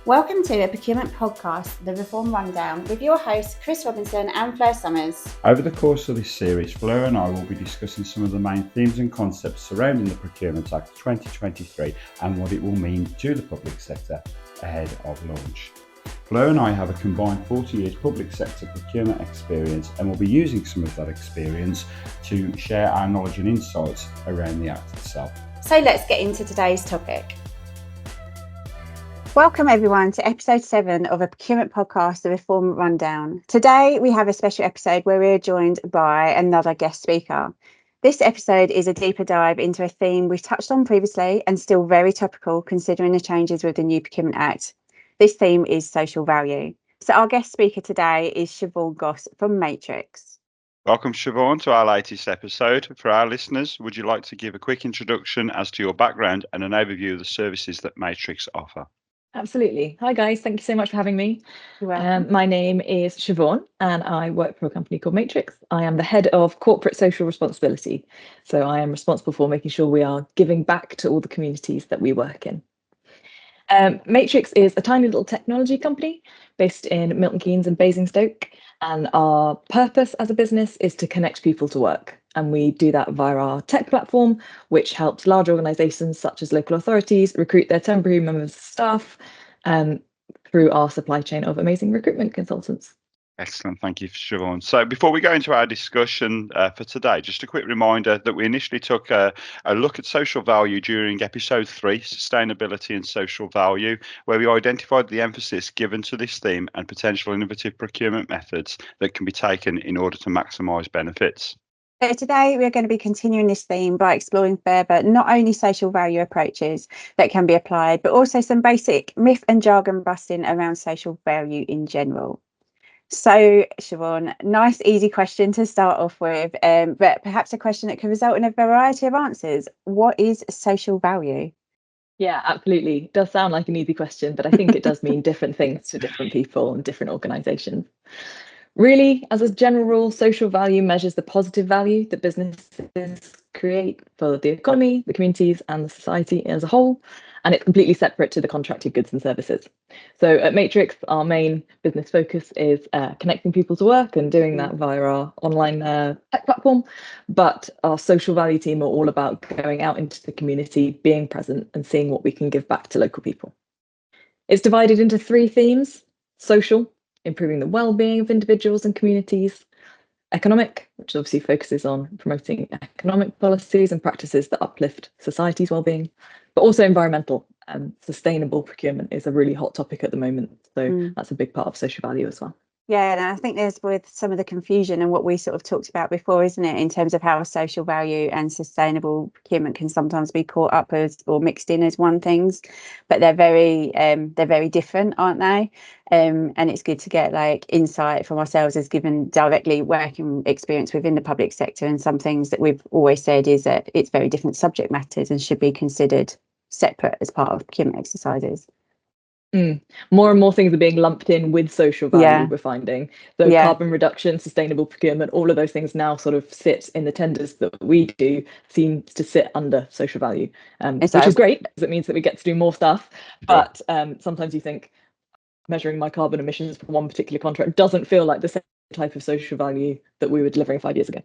Welcome to A Procurement Podcast, the Reform Rundown, with your hosts Chris Robinson and Fleur Summers. Over the course of this series, Fleur and I will be discussing some of the main themes and concepts surrounding the Procurement Act 2023 and what it will mean to the public sector ahead of launch. Fleur and I have a combined 40 years public sector procurement experience and will be using some of that experience to share our knowledge and insights around the Act itself. So let's get into today's topic. Welcome everyone to episode 7 of A Procurement Podcast, the Reform Rundown. Today we have a special episode where we're joined by another guest speaker. This episode is a deeper dive into a theme we've touched on previously and still very topical considering the changes with the new Procurement Act. This theme is social value. So our guest speaker today is Siobhan Goss from Matrix. Welcome, Siobhan, to our latest episode. For our listeners, would you like to give a quick introduction as to your background and an overview of the services that Matrix offer? Absolutely. Hi guys, thank you so much for having me. My name is Siobhan and I work for a company called Matrix. I am the head of corporate social responsibility. So I am responsible for making sure we are giving back to all the communities that we work in. Matrix is a tiny little technology company based in Milton Keynes and Basingstoke, and our purpose as a business is to connect people to work. And we do that via our tech platform, which helps large organisations such as local authorities recruit their temporary members of staff through our supply chain of amazing recruitment consultants. Excellent. Thank you, Siobhan. So before we go into our discussion for today, just a quick reminder that we initially took a look at social value during episode 3, sustainability and social value, where we identified the emphasis given to this theme and potential innovative procurement methods that can be taken in order to maximise benefits. So today we're going to be continuing this theme by exploring further not only social value approaches that can be applied, but also some basic myth and jargon busting around social value in general. So, Siobhan, nice, easy question to start off with, but perhaps a question that could result in a variety of answers. What is social value? Yeah, absolutely. It does sound like an easy question, but I think it does mean different things to different people and different organisations. Really, as a general rule, social value measures the positive value that businesses create for the economy, the communities and the society as a whole, and it's completely separate to the contracted goods and services. So at Matrix, our main business focus is connecting people to work and doing that via our online tech platform, but our social value team are all about going out into the community, being present and seeing what we can give back to local people. It's divided into 3 themes: social, improving the well-being of individuals and communities; economic, which obviously focuses on promoting economic policies and practices that uplift society's well-being; but also environmental. Sustainable procurement is a really hot topic at the moment, so that's a big part of social value as well. Yeah, and I think there's with some of the confusion and what we sort of talked about before, isn't it, in terms of how social value and sustainable procurement can sometimes be caught up as or mixed in as one things, but they're very different, aren't they? And it's good to get like insight from ourselves as given directly working experience within the public sector, and some things that we've always said is that it's very different subject matters and should be considered separate as part of procurement exercises. More and more things are being lumped in with social value, we're finding. So carbon reduction, sustainable procurement, all of those things now sort of sit in the tenders that we do, seems to sit under social value, which is great because it means that we get to do more stuff. But sometimes you think measuring my carbon emissions for one particular contract doesn't feel like the same type of social value that we were delivering 5 years ago.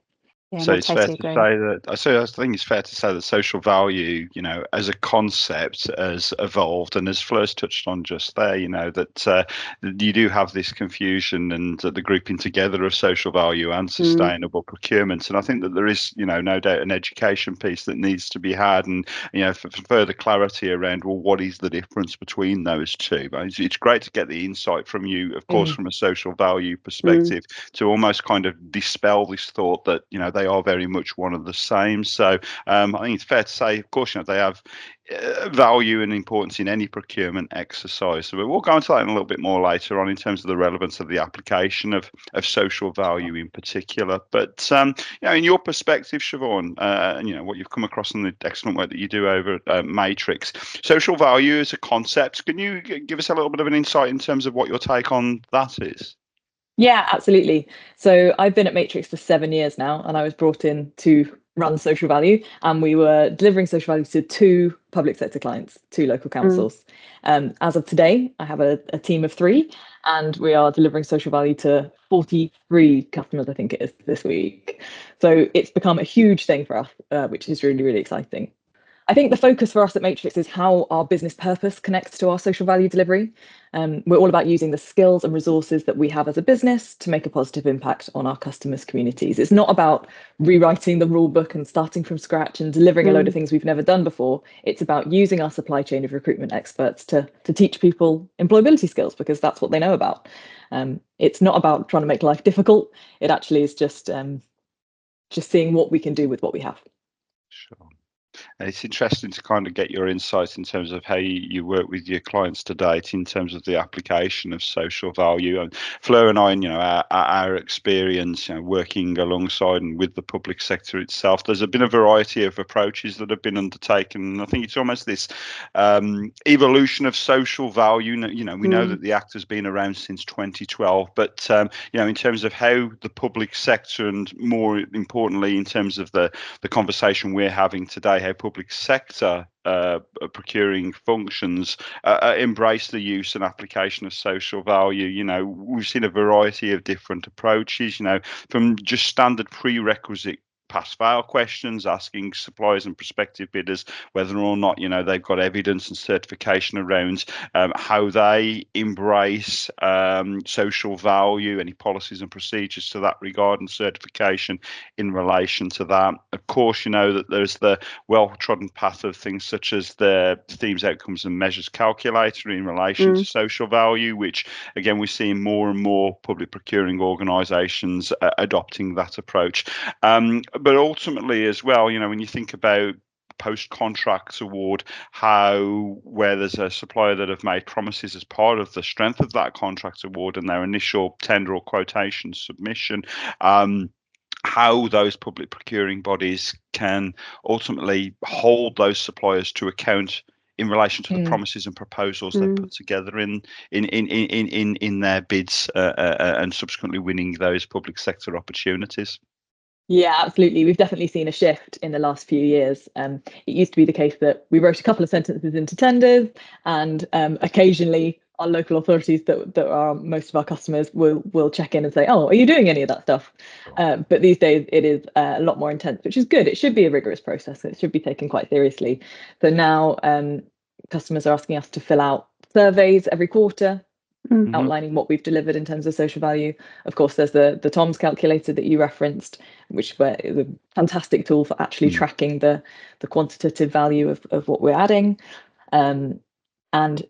Yeah, so it's fair to say that I think it's fair to say that social value, as a concept has evolved, and as Fleur's touched on just there, that you do have this confusion and the grouping together of social value and sustainable procurement. And I think that there is, no doubt an education piece that needs to be had, and for further clarity around what is the difference between those two. But it's great to get the insight from you, of course, from a social value perspective, to almost kind of dispel this thought that they are very much one of the same. So I think it's fair to say, of course, they have value and importance in any procurement exercise. So we'll go into that in a little bit more later on in terms of the relevance of the application of social value in particular. But in your perspective, Siobhan, and what you've come across in the excellent work that you do over at Matrix, social value as a concept, can you give us a little bit of an insight in terms of what your take on that is? Yeah, absolutely. So I've been at Matrix for 7 years now, and I was brought in to run social value, and we were delivering social value to 2 public sector clients, 2 local councils. As of today, I have a team of 3, and we are delivering social value to 43 customers, I think it is, this week. So it's become a huge thing for us, which is really, really exciting. I think the focus for us at Matrix is how our business purpose connects to our social value delivery. We're all about using the skills and resources that we have as a business to make a positive impact on our customers' communities. It's not about rewriting the rule book and starting from scratch and delivering a load of things we've never done before. It's about using our supply chain of recruitment experts to teach people employability skills, because that's what they know about. It's not about trying to make life difficult. It actually is just seeing what we can do with what we have. Sure. It's interesting to kind of get your insights in terms of how you work with your clients to date in terms of the application of social value. And Fleur and I, our experience, working alongside and with the public sector itself, there's been a variety of approaches that have been undertaken. And I think it's almost this evolution of social value. We know that the Act has been around since 2012, but in terms of how the public sector, and more importantly, in terms of the conversation we're having today, how public sector procuring functions embrace the use and application of social value. We've seen a variety of different approaches, from just standard prerequisite pass-fail questions, asking suppliers and prospective bidders whether or not they've got evidence and certification around how they embrace social value, any policies and procedures to that regard, and certification in relation to that. Of course, that there's the well-trodden path of things such as the themes, outcomes and measures calculator in relation to social value, which again we're seeing more and more public procuring organisations adopting that approach. But ultimately as well, when you think about post-contract award, where there's a supplier that have made promises as part of the strength of that contract award and their initial tender or quotation submission, how those public procuring bodies can ultimately hold those suppliers to account in relation to the promises and proposals they put together in their bids, and subsequently winning those public sector opportunities. Yeah, absolutely. We've definitely seen a shift in the last few years. It used to be the case that we wrote a couple of sentences into tenders, and occasionally our local authorities that are most of our customers will check in and say, "Oh, are you doing any of that stuff?" But these days it is a lot more intense, which is good. It should be a rigorous process. It should be taken quite seriously. So now customers are asking us to fill out surveys every quarter, outlining what we've delivered in terms of social value. Of course, there's the TOMS calculator that you referenced, which is a fantastic tool for actually tracking the quantitative value of what we're adding. And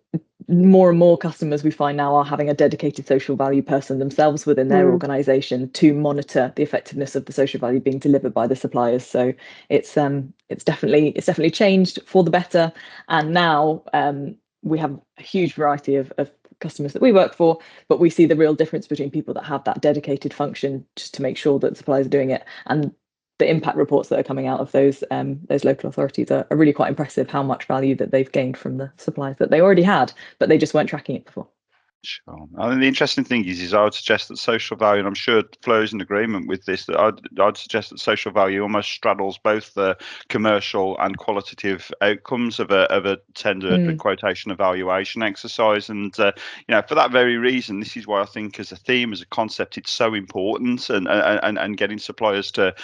more and more customers we find now are having a dedicated social value person themselves within their organisation to monitor the effectiveness of the social value being delivered by the suppliers. So it's definitely changed for the better. And now we have a huge variety of customers that we work for, but we see the real difference between people that have that dedicated function just to make sure that suppliers are doing it, and the impact reports that are coming out of those local authorities are really quite impressive, how much value that they've gained from the suppliers that they already had, but they just weren't tracking it before. Sure. I mean, the interesting thing is I would suggest that social value, and I'm sure Flo is in agreement with this, that I'd suggest that social value almost straddles both the commercial and qualitative outcomes of a tender quotation evaluation exercise. And for that very reason, this is why I think as a theme, as a concept, it's so important, and getting suppliers to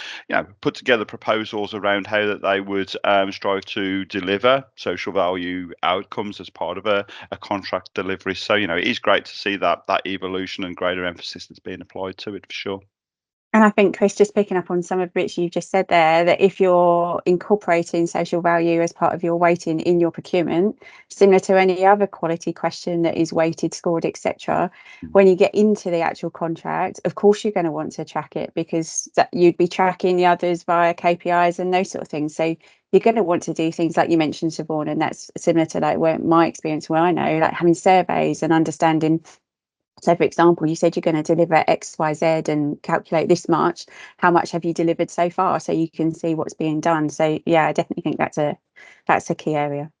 put together proposals around how that they would strive to deliver social value outcomes as part of a contract delivery. So it is great to see that evolution and greater emphasis that's being applied to it, for sure. And I think, Chris, just picking up on some of which you just said there, that if you're incorporating social value as part of your weighting in your procurement, similar to any other quality question that is weighted, scored, etc., when you get into the actual contract, of course you're going to want to track it, because you'd be tracking the others via KPIs and those sort of things. So you're going to want to do things like you mentioned, Siobhan, and that's similar to my experience where I know, like having surveys and understanding. So, for example, you said you're going to deliver X, Y, Z and calculate this much. How much have you delivered so far? So you can see what's being done. So, yeah, I definitely think that's a key area.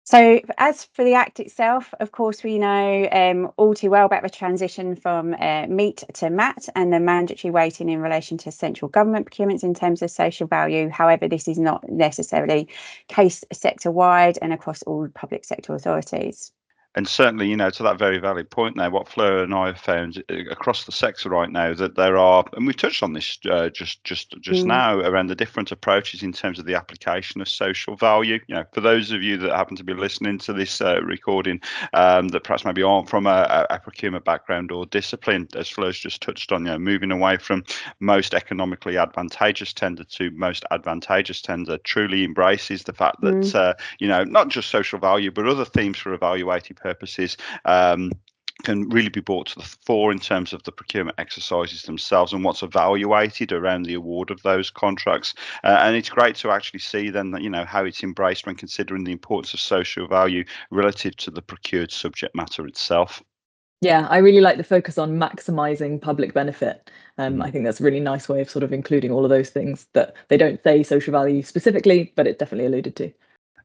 So as for the Act itself, of course, we know all too well about the transition from MEAT to MAT and the mandatory weighting in relation to central government procurements in terms of social value. However, this is not necessarily case sector-wide and across all public sector authorities. And certainly, you know, to that very valid point there, what Fleur and I have found across the sector right now, that there are, and we've touched on this just now, around the different approaches in terms of the application of social value. You know, for those of you that happen to be listening to this recording, that perhaps maybe aren't from a procurement background or discipline, as Fleur's just touched on, you know, moving away from most economically advantageous tender to most advantageous tender, truly embraces the fact that you know, not just social value, but other themes for evaluating purposes can really be brought to the fore in terms of the procurement exercises themselves and what's evaluated around the award of those contracts. And it's great to actually see then that, you know, how it's embraced when considering the importance of social value relative to the procured subject matter itself. Yeah, I really like the focus on maximising public benefit. I think that's a really nice way of sort of including all of those things that they don't say social value specifically, but it definitely alluded to.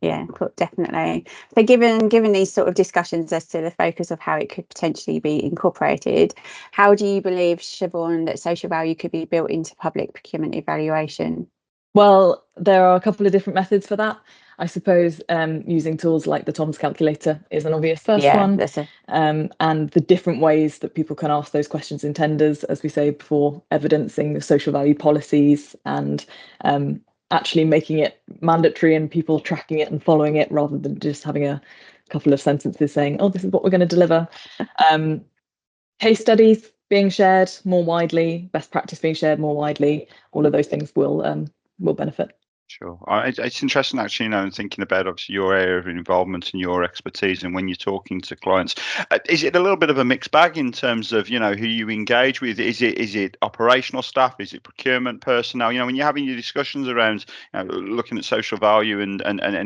Yeah, definitely. So given these sort of discussions as to the focus of how it could potentially be incorporated, how do you believe, Siobhan, that social value could be built into public procurement evaluation? Well, there are a couple of different methods for that. I suppose using tools like the Tom's calculator is an obvious first one. And the different ways that people can ask those questions in tenders, as we say before, evidencing the social value policies and actually making it mandatory and people tracking it and following it rather than just having a couple of sentences saying, oh, this is what we're going to deliver. Case studies being shared more widely, best practice being shared more widely, all of those things will benefit. Sure. It's interesting, actually, you know, thinking about obviously your area of involvement and your expertise, and when you're talking to clients, is it a little bit of a mixed bag in terms of, you know, who you engage with? Is it operational staff? Is it procurement personnel? You know, when you're having your discussions around, you know, looking at social value and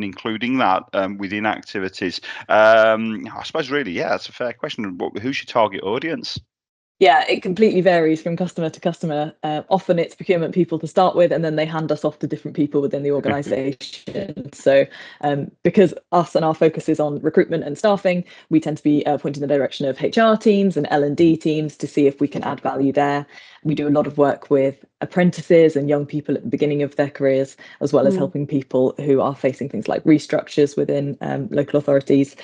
including that within activities, I suppose really, yeah, that's a fair question. Who's your target audience? Yeah, it completely varies from customer to customer. Often it's procurement people to start with, and then they hand us off to different people within the organisation. So because us and our focus is on recruitment and staffing, we tend to be pointing in the direction of HR teams and L&D teams to see if we can add value there. We do a lot of work with apprentices and young people at the beginning of their careers, as well as helping people who are facing things like restructures within local authorities.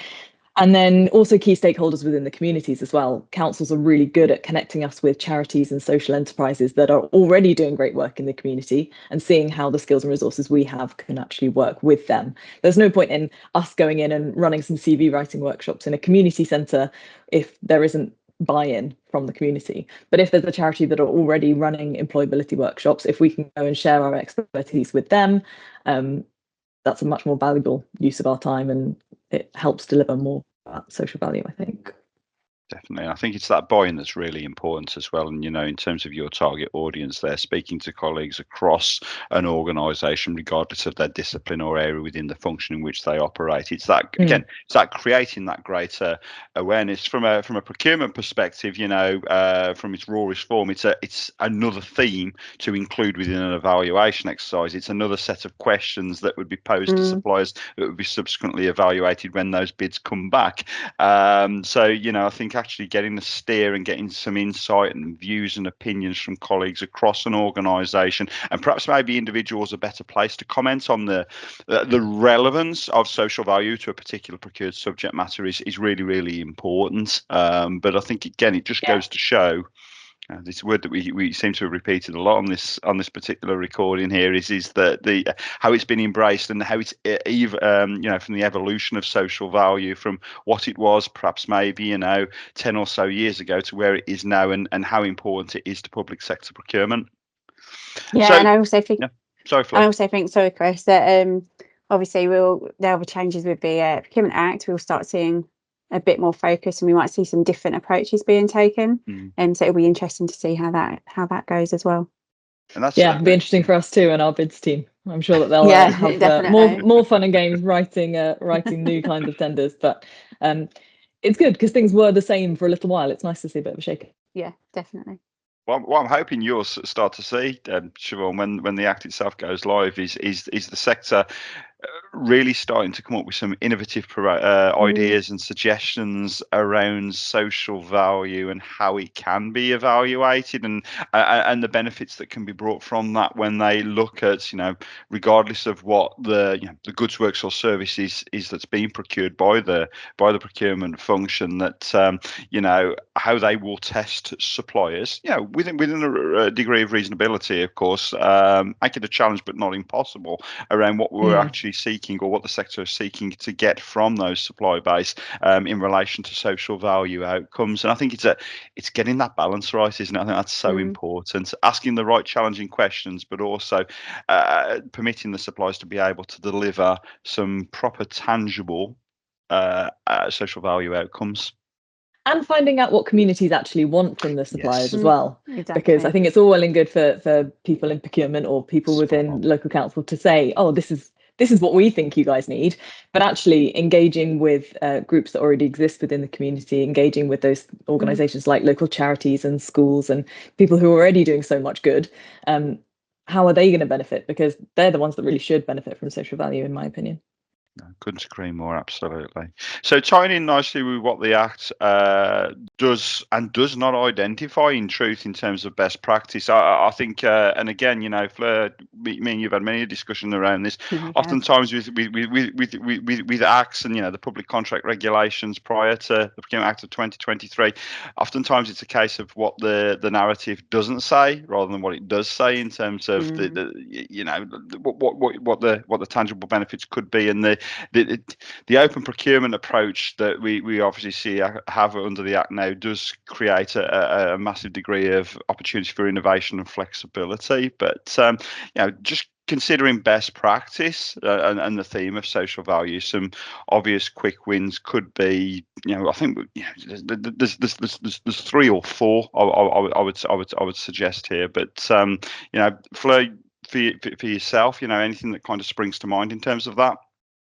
And then also key stakeholders within the communities as well. Councils are really good at connecting us with charities and social enterprises that are already doing great work in the community and seeing how the skills and resources we have can actually work with them. There's no point in us going in and running some CV writing workshops in a community centre if there isn't buy-in from the community. But if there's a charity that are already running employability workshops, if we can go and share our expertise with them, that's a much more valuable use of our time, and it helps deliver more social value, I think. Definitely. I think it's that buy-in that's really important as well. And, you know, in terms of your target audience there, speaking to colleagues across an organisation, regardless of their discipline or area within the function in which they operate, it's that, again, it's that creating that greater awareness from a procurement perspective, you know, from its rawest form. It's another theme to include within an evaluation exercise. It's another set of questions that would be posed to suppliers that would be subsequently evaluated when those bids come back. So, you know, I think actually getting a steer and getting some insight and views and opinions from colleagues across an organisation, and perhaps maybe individuals are better placed to comment on the relevance of social value to a particular procured subject matter is really, really important. But I think, again, it just goes to show, this word that we seem to have repeated a lot on this particular recording here is that the how it's been embraced and how it's you know, from the evolution of social value from what it was perhaps maybe, you know, 10 or so years ago to where it is now, and how important it is to public sector procurement. Yeah, so, and I also think sorry, Chris, that obviously there'll be changes with the Procurement Act. We'll start seeing a bit more focus, and we might see some different approaches being taken. And so it'll be interesting to see how that goes as well. And that's it'll be interesting for us too and our bids team. I'm sure that they'll have more fun and games writing new kinds of tenders. But it's good because things were the same for a little while. It's nice to see a bit of a shake. Yeah, definitely. What I'm hoping you'll start to see, Siobhan, when the Act itself goes live, is the sector really starting to come up with some innovative ideas and suggestions around social value and how it can be evaluated, and the benefits that can be brought from that when they look at, regardless of what the goods, works or services is that's being procured by the procurement function, that how they will test suppliers, within a degree of reasonability, of course, make it a challenge but not impossible around what we're actually seeking, or what the sector is seeking to get from those supply base in relation to social value outcomes. And I think it's getting that balance right, isn't it? I think that's so important. Asking the right challenging questions, but also permitting the suppliers to be able to deliver some proper, tangible social value outcomes. And finding out what communities actually want from the suppliers as well. Exactly. Because I think it's all well and good for people in procurement or people within local council to say, oh, this is what we think you guys need. But actually engaging with groups that already exist within the community, engaging with those organisations like local charities and schools and people who are already doing so much good, how are they going to benefit? Because they're the ones that really should benefit from social value, in my opinion. No, couldn't agree more, absolutely. So tying in nicely with what the Act does and does not identify in truth in terms of best practice, I think, and again, Fleur, me and you've had many discussions around this. Oftentimes with Acts and the public contract regulations prior to the Procurement Act of 2023, oftentimes it's a case of what the narrative doesn't say rather than what it does say in terms of what the tangible benefits could be, and the open procurement approach that we obviously see have under the Act now does create a massive degree of opportunity for innovation and flexibility. But just considering best practice and the theme of social value, some obvious quick wins could be, I think, there's 3 or 4 I would suggest here. But Fleur, for yourself, anything that kind of springs to mind in terms of that?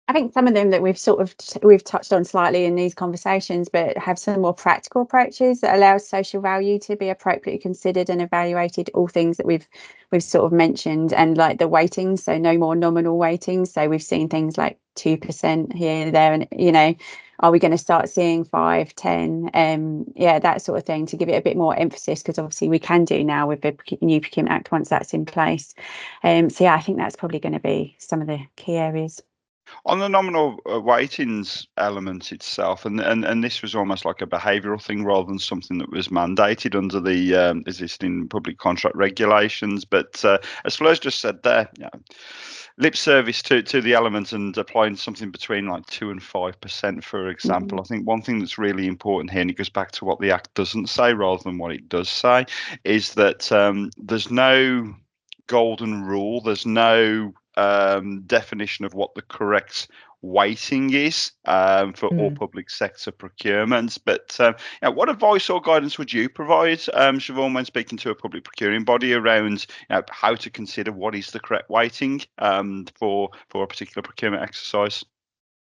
I think some of them that we've touched on slightly in these conversations, but have some more practical approaches that allow social value to be appropriately considered and evaluated. All things that we've sort of mentioned, and like the weightings, so no more nominal weightings. So we've seen things like 2% here, there, and are we going to start seeing 5, 10? That sort of thing, to give it a bit more emphasis, because obviously we can do now with the new Procurement Act once that's in place. I think that's probably going to be some of the key areas. On the nominal weightings element itself, and this was almost like a behavioural thing rather than something that was mandated under the existing public contract regulations. But as Fleur's just said there, lip service to the element and applying something between like 2 and 5%, for example. I think one thing that's really important here, and it goes back to what the Act doesn't say rather than what it does say, is that there's no golden rule. There's no definition of what the correct weighting is for all public sector procurements. But what advice or guidance would you provide, Siobhan, when speaking to a public procuring body around how to consider what is the correct weighting for a particular procurement exercise?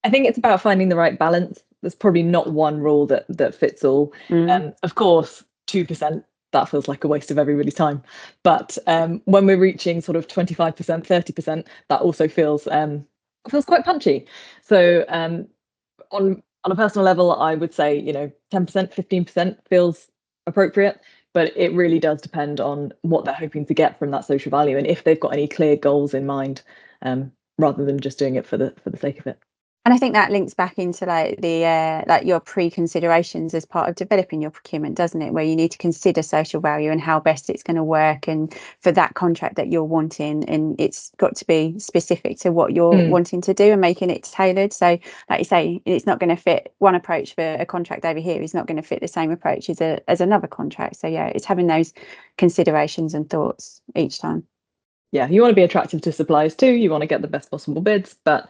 I think it's about finding the right balance. There's probably not one rule that fits all. Of course, 2%. That feels like a waste of everybody's time. But when we're reaching sort of 25%, 30%, that also feels quite punchy. So on a personal level, I would say 10%, 15% feels appropriate. But it really does depend on what they're hoping to get from that social value, and if they've got any clear goals in mind, rather than just doing it for the sake of it. And I think that links back into like the your pre-considerations as part of developing your procurement, doesn't it? Where you need to consider social value and how best it's going to work, and for that contract that you're wanting, and it's got to be specific to what you're wanting to do and making it tailored. So, like you say, it's not going to fit one approach for a contract over here. It's not going to fit the same approach as another contract. So yeah, it's having those considerations and thoughts each time. Yeah, you want to be attractive to suppliers too. You want to get the best possible bids, but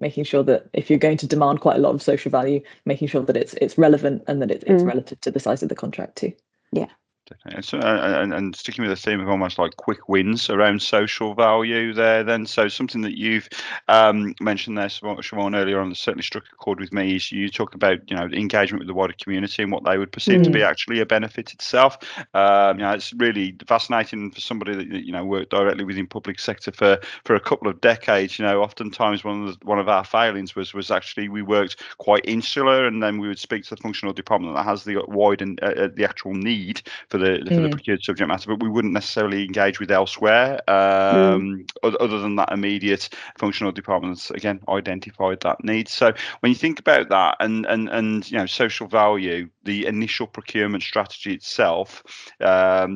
making sure that if you're going to demand quite a lot of social value, making sure that it's relevant and that it's relative to the size of the contract too. Yeah. Definitely. And sticking with the theme of almost like quick wins around social value there then, so something that you've mentioned there, Siobhan, earlier on, that certainly struck a chord with me, is you talk about, engagement with the wider community and what they would perceive to be actually a benefit itself. It's really fascinating for somebody that worked directly within public sector for a couple of decades. Oftentimes one of our failings was actually we worked quite insular, and then we would speak to the functional department that has the wide and the actual need for the procured subject matter, but we wouldn't necessarily engage with elsewhere other than that immediate functional department that's again identified that need. So when you think about that and social value, the initial procurement strategy itself,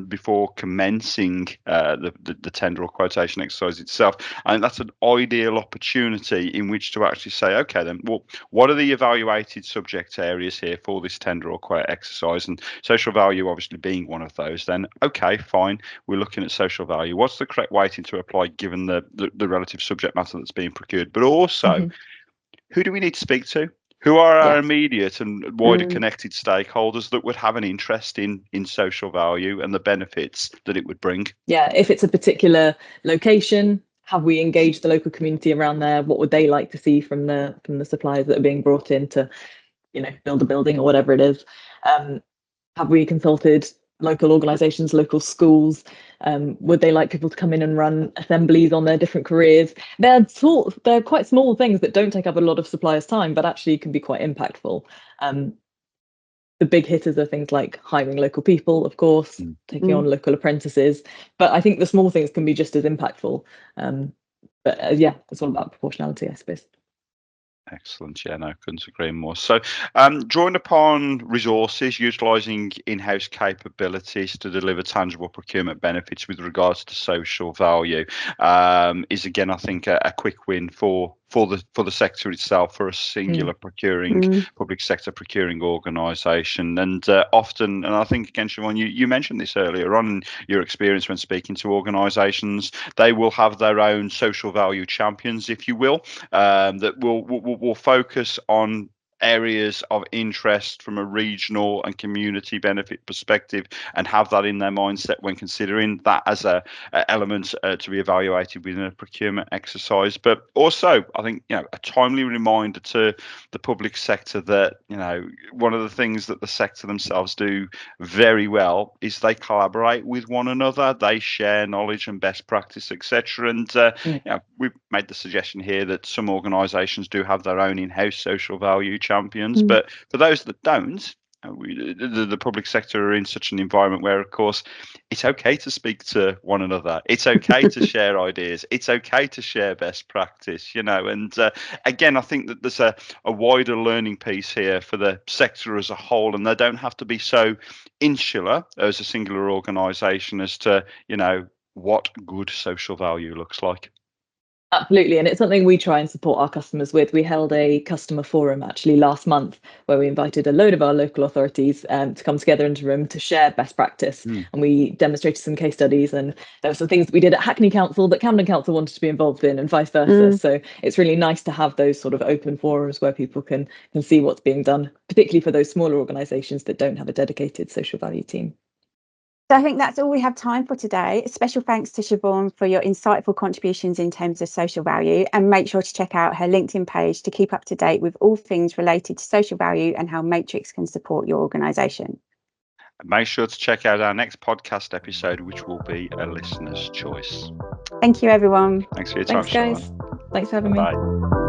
before commencing the tender or quotation exercise itself, I think that's an ideal opportunity in which to actually say, okay, then, well, what are the evaluated subject areas here for this tender or quote exercise? And social value obviously being one of those. Then, okay, fine, we're looking at social value. What's the correct weighting to apply given the relative subject matter that's being procured? But also, who do we need to speak to? Who are our immediate and wider connected stakeholders that would have an interest in social value and the benefits that it would bring? Yeah, if it's a particular location, have we engaged the local community around there? What would they like to see from the suppliers that are being brought in to, build a building or whatever it is? Have we consulted local organisations, local schools? Would they like people to come in and run assemblies on their different careers? They're quite small things that don't take up a lot of suppliers' time, but actually can be quite impactful. The big hitters are things like hiring local people, of course, taking on local apprentices. But I think the small things can be just as impactful. But it's all about proportionality, I suppose. Excellent. Yeah, no, couldn't agree more. So, drawing upon resources, utilising in-house capabilities to deliver tangible procurement benefits with regards to social value, is again, I think, a quick win for the sector itself, for a singular public sector procuring organisation. And often, and I think again, Siobhan, you mentioned this earlier on in your experience when speaking to organisations, they will have their own social value champions, if you will, that will focus on areas of interest from a regional and community benefit perspective, and have that in their mindset when considering that as a element to be evaluated within a procurement exercise. But also, I think a timely reminder to the public sector that one of the things that the sector themselves do very well is they collaborate with one another, they share knowledge and best practice, etc. And we've made the suggestion here that some organisations do have their own in-house social value champions, but for those that don't, the public sector are in such an environment where, of course, it's okay to speak to one another. It's okay to share ideas. It's okay to share best practice, and again, I think that there's a wider learning piece here for the sector as a whole, and they don't have to be so insular as a singular organisation as to, what good social value looks like. Absolutely. And it's something we try and support our customers with. We held a customer forum actually last month where we invited a load of our local authorities to come together into a room to share best practice. And we demonstrated some case studies, and there were some things that we did at Hackney Council that Camden Council wanted to be involved in, and vice versa. So it's really nice to have those sort of open forums where people can see what's being done, particularly for those smaller organisations that don't have a dedicated social value team. So I think that's all we have time for today. A special thanks to Siobhan for your insightful contributions in terms of social value, and make sure to check out her LinkedIn page to keep up to date with all things related to social value and how Matrix can support your organisation. Make sure to check out our next podcast episode, which will be a listener's choice. Thank you, everyone. Thanks for your time, Thanks, guys. Siobhan. Thanks for having me. Bye.